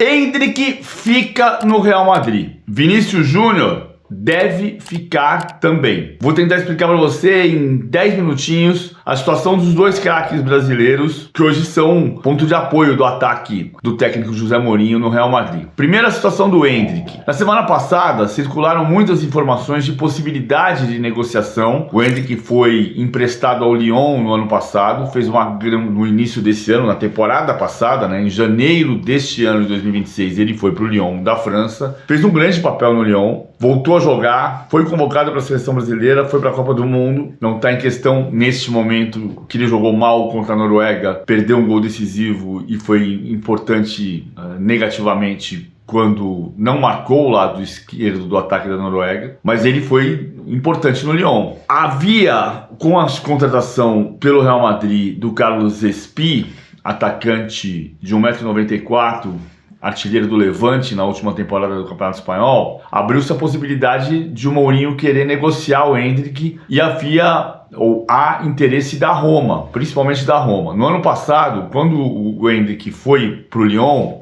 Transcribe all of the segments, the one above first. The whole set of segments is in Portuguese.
Endrick fica no Real Madrid. Vinícius Júnior deve ficar também. Vou tentar explicar para você em 10 minutinhos a situação dos dois craques brasileiros que hoje são ponto de apoio do ataque do técnico José Mourinho no Real Madrid. Primeira situação do Endrick. Na semana passada circularam muitas informações de possibilidade de negociação. O Endrick foi emprestado ao Lyon no ano passado, fez no início desse ano, na temporada passada, em janeiro deste ano de 2026, ele foi para o Lyon da França, fez um grande papel no Lyon, voltou a jogar, foi convocado para a seleção brasileira, foi para a Copa do Mundo. Não está em questão neste momento que ele jogou mal contra a Noruega, perdeu um gol decisivo e foi importante negativamente quando não marcou o lado esquerdo do ataque da Noruega, mas ele foi importante no Lyon. Havia, com a contratação pelo Real Madrid do Carlos Espí, atacante de 1,94 m, artilheiro do Levante na última temporada do Campeonato Espanhol, abriu-se a possibilidade de o Mourinho querer negociar o Endrick e há interesse da Roma, principalmente da Roma. No ano passado, quando o Endrick foi para o Lyon,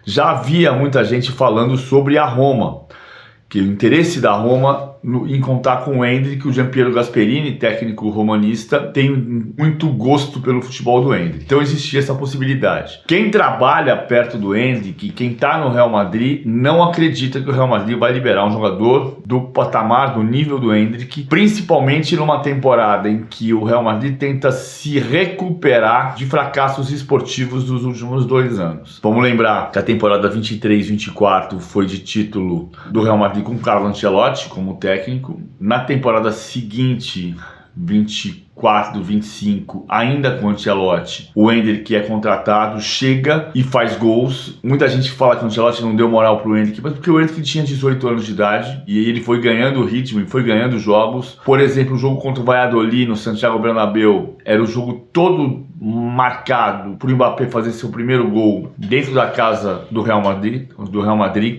já havia muita gente falando sobre a Roma, que o interesse da Roma em contar com o Endrick. O Gianpiero Gasperini, técnico romanista, tem muito gosto pelo futebol do Endrick. Então existia essa possibilidade. Quem trabalha perto do Endrick, quem está no Real Madrid, não acredita que o Real Madrid vai liberar um jogador do patamar, do nível do Endrick, principalmente numa temporada em que o Real Madrid tenta se recuperar de fracassos esportivos dos últimos 2 anos. Vamos lembrar que a temporada 23-24 foi de título do Real Madrid com Carlo Ancelotti como técnico. Na temporada seguinte, 24-25, ainda com o Ancelotti, o Endrick é contratado, chega e faz gols. Muita gente fala que o Ancelotti não deu moral pro Endrick, mas porque o Endrick tinha 18 anos de idade e ele foi ganhando ritmo e foi ganhando jogos. Por exemplo, o jogo contra o Valladolid no Santiago Bernabéu era o jogo todo marcado por Mbappé fazer seu primeiro gol dentro da casa do Real Madrid.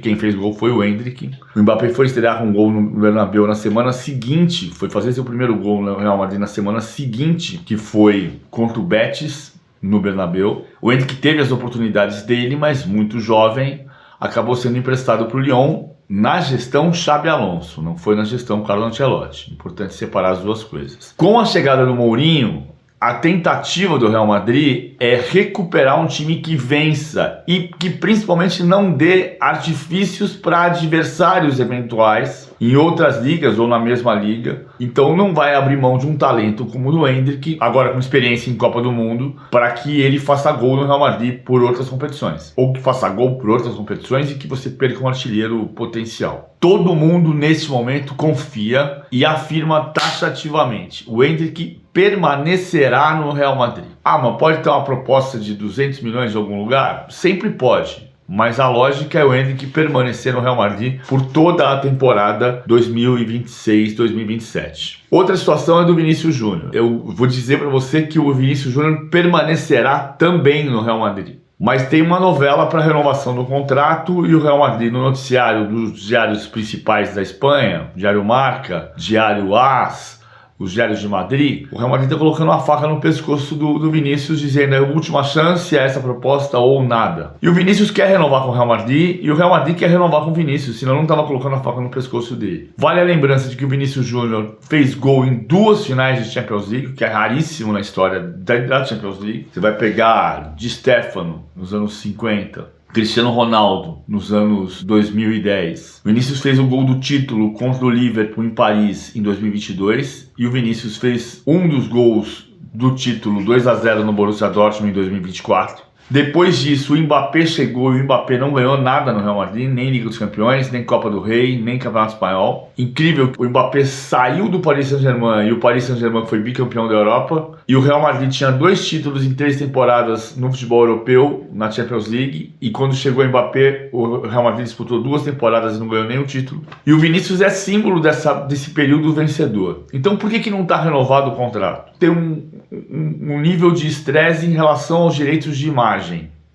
Quem fez o gol foi o Endrick. O Mbappé foi estrear com um gol no Bernabéu na semana seguinte, foi fazer seu primeiro gol no Real Madrid na semana seguinte, que foi contra o Betis no Bernabéu. O Endrick teve as oportunidades dele, mas muito jovem, acabou sendo emprestado para o Lyon na gestão Xabi Alonso, não foi na gestão Carlo Ancelotti. Importante separar as duas coisas. Com a chegada do Mourinho, a tentativa do Real Madrid é recuperar um time que vença e que principalmente não dê artifícios para adversários eventuais em outras ligas ou na mesma liga. Então não vai abrir mão de um talento como o do Endrick, agora com experiência em Copa do Mundo, para que ele faça gol no Real Madrid por outras competições. Ou que faça gol por outras competições e que você perca um artilheiro potencial. Todo mundo nesse momento confia e afirma taxativamente: o Endrick permanecerá no Real Madrid. Mas pode ter uma proposta de 200 milhões de algum lugar? Sempre pode. Mas a lógica é o Endrick permanecer no Real Madrid por toda a temporada 2026-2027. Outra situação é do Vinícius Júnior. Eu vou dizer para você que o Vinícius Júnior permanecerá também no Real Madrid. Mas tem uma novela para renovação do contrato e o Real Madrid, no noticiário dos diários principais da Espanha, Diário Marca, Diário AS, os diários de Madrid, o Real Madrid está colocando a faca no pescoço do Vinícius, dizendo: é a última chance, é essa proposta ou nada. E o Vinícius quer renovar com o Real Madrid e o Real Madrid quer renovar com o Vinícius, senão não estava colocando a faca no pescoço dele. Vale a lembrança de que o Vinícius Júnior fez gol em 2 finais de Champions League, que é raríssimo na história da Champions League. Você vai pegar Di Stéfano nos anos 50, Cristiano Ronaldo nos anos 2010. O Vinícius fez o gol do título contra o Liverpool em Paris em 2022 e o Vinícius fez um dos gols do título 2-0 no Borussia Dortmund em 2024. Depois disso, o Mbappé chegou e o Mbappé não ganhou nada no Real Madrid, nem Liga dos Campeões, nem Copa do Rei, nem Campeonato Espanhol. Incrível que o Mbappé saiu do Paris Saint-Germain e o Paris Saint-Germain foi bicampeão da Europa. E o Real Madrid tinha 2 títulos em 3 temporadas no futebol europeu, na Champions League. E quando chegou o Mbappé, o Real Madrid disputou 2 temporadas e não ganhou nenhum título. E o Vinícius é símbolo desse período vencedor. Então por que não está renovado o contrato? Tem um nível de estresse em relação aos direitos de imagem.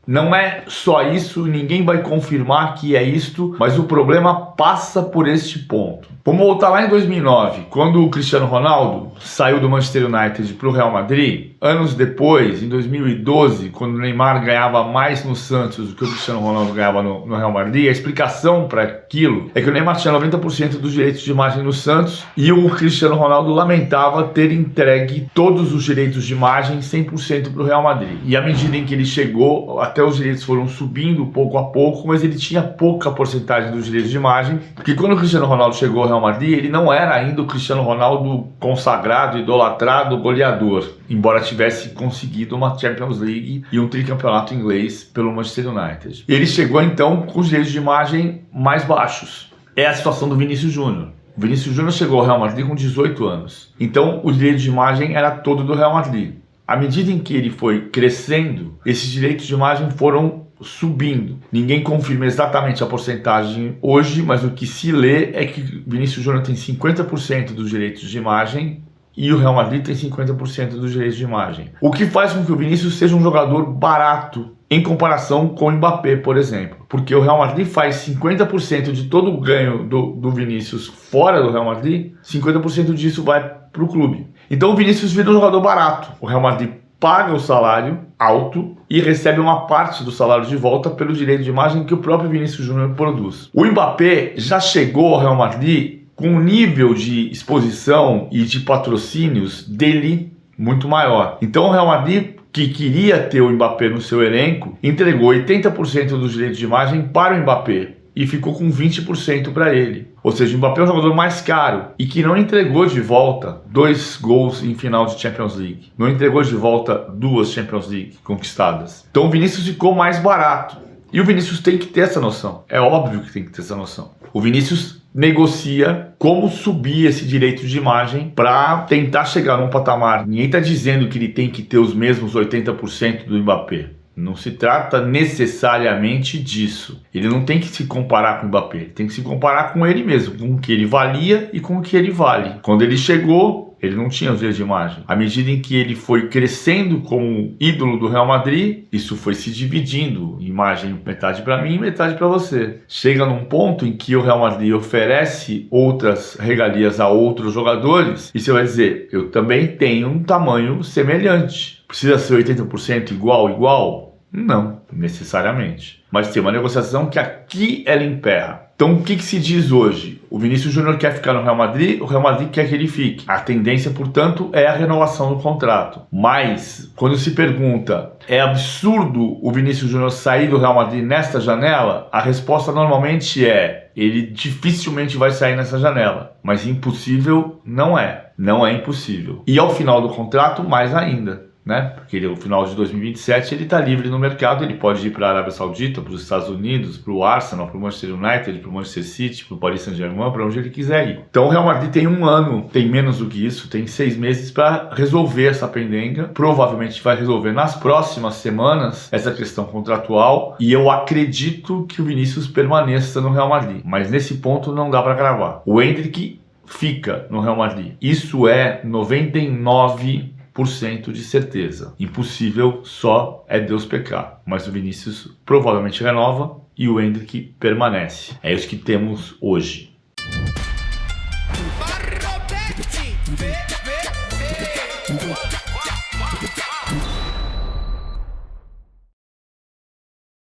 Não é só isso, ninguém vai confirmar que é isto, mas o problema passa por este ponto. Vamos voltar lá em 2009, quando o Cristiano Ronaldo saiu do Manchester United para o Real Madrid. Anos depois, em 2012, quando o Neymar ganhava mais no Santos do que o Cristiano Ronaldo ganhava no Real Madrid, a explicação para aquilo é que o Neymar tinha 90% dos direitos de imagem no Santos e o Cristiano Ronaldo lamentava ter entregue todos os direitos de imagem 100% para o Real Madrid. E à medida em que ele chegou, até os direitos foram subindo pouco a pouco, mas ele tinha pouca porcentagem dos direitos de imagem, porque quando o Cristiano Ronaldo chegou ao Real Madrid, ele não era ainda o Cristiano Ronaldo consagrado, idolatrado, goleador, embora tivesse conseguido uma Champions League e um tricampeonato inglês pelo Manchester United. Ele chegou então com os direitos de imagem mais baixos. É a situação do Vinícius Júnior. O Vinícius Júnior chegou ao Real Madrid com 18 anos. Então o direito de imagem era todo do Real Madrid. À medida em que ele foi crescendo, esses direitos de imagem foram subindo. Ninguém confirma exatamente a porcentagem hoje, mas o que se lê é que Vinícius Júnior tem 50% dos direitos de imagem e o Real Madrid tem 50% dos direitos de imagem. O que faz com que o Vinícius seja um jogador barato em comparação com o Mbappé, por exemplo. Porque o Real Madrid faz 50% de todo o ganho do Vinícius fora do Real Madrid, 50% disso vai para o clube. Então o Vinícius vira um jogador barato. O Real Madrid paga o salário alto e recebe uma parte do salário de volta pelo direito de imagem que o próprio Vinícius Júnior produz. O Mbappé já chegou ao Real Madrid com um nível de exposição e de patrocínios dele muito maior. Então o Real Madrid, que queria ter o Mbappé no seu elenco, entregou 80% dos direitos de imagem para o Mbappé e ficou com 20% para ele. Ou seja, o Mbappé é um jogador mais caro e que não entregou de volta 2 gols em final de Champions League. Não entregou de volta 2 Champions League conquistadas. Então o Vinícius ficou mais barato. E o Vinícius tem que ter essa noção. É óbvio que tem que ter essa noção. O Vinícius negocia como subir esse direito de imagem para tentar chegar num patamar. Ninguém está dizendo que ele tem que ter os mesmos 80% do Mbappé. Não se trata necessariamente disso. Ele não tem que se comparar com o Mbappé, ele tem que se comparar com ele mesmo, com o que ele valia e com o que ele vale. Quando ele chegou, ele não tinha os direitos de imagem. À medida em que ele foi crescendo como ídolo do Real Madrid, isso foi se dividindo. Imagem metade para mim e metade para você. Chega num ponto em que o Real Madrid oferece outras regalias a outros jogadores e você vai dizer, eu também tenho um tamanho semelhante. Precisa ser 80% igual? Não, necessariamente. Mas tem uma negociação que aqui ela emperra. Então o que se diz hoje? O Vinícius Júnior quer ficar no Real Madrid, o Real Madrid quer que ele fique. A tendência, portanto, é a renovação do contrato. Mas, quando se pergunta, é absurdo o Vinícius Júnior sair do Real Madrid nesta janela? A resposta normalmente é, ele dificilmente vai sair nessa janela. Mas impossível não é. Não é impossível. E ao final do contrato, mais ainda. Né? Porque no final de 2027 ele está livre no mercado, ele pode ir para a Arábia Saudita, para os Estados Unidos, para o Arsenal, para o Manchester United, para o Manchester City, para o Paris Saint-Germain, para onde ele quiser ir. Então o Real Madrid tem 1 ano, tem menos do que isso, tem 6 meses para resolver essa pendenga. Provavelmente vai resolver nas próximas semanas essa questão contratual e eu acredito que o Vinícius permaneça no Real Madrid. Mas nesse ponto não dá para cravar. O Endrick fica no Real Madrid. Isso é 99% de certeza. Impossível só é Deus pecar. Mas o Vinícius provavelmente renova e o Endrick permanece. É isso que temos hoje.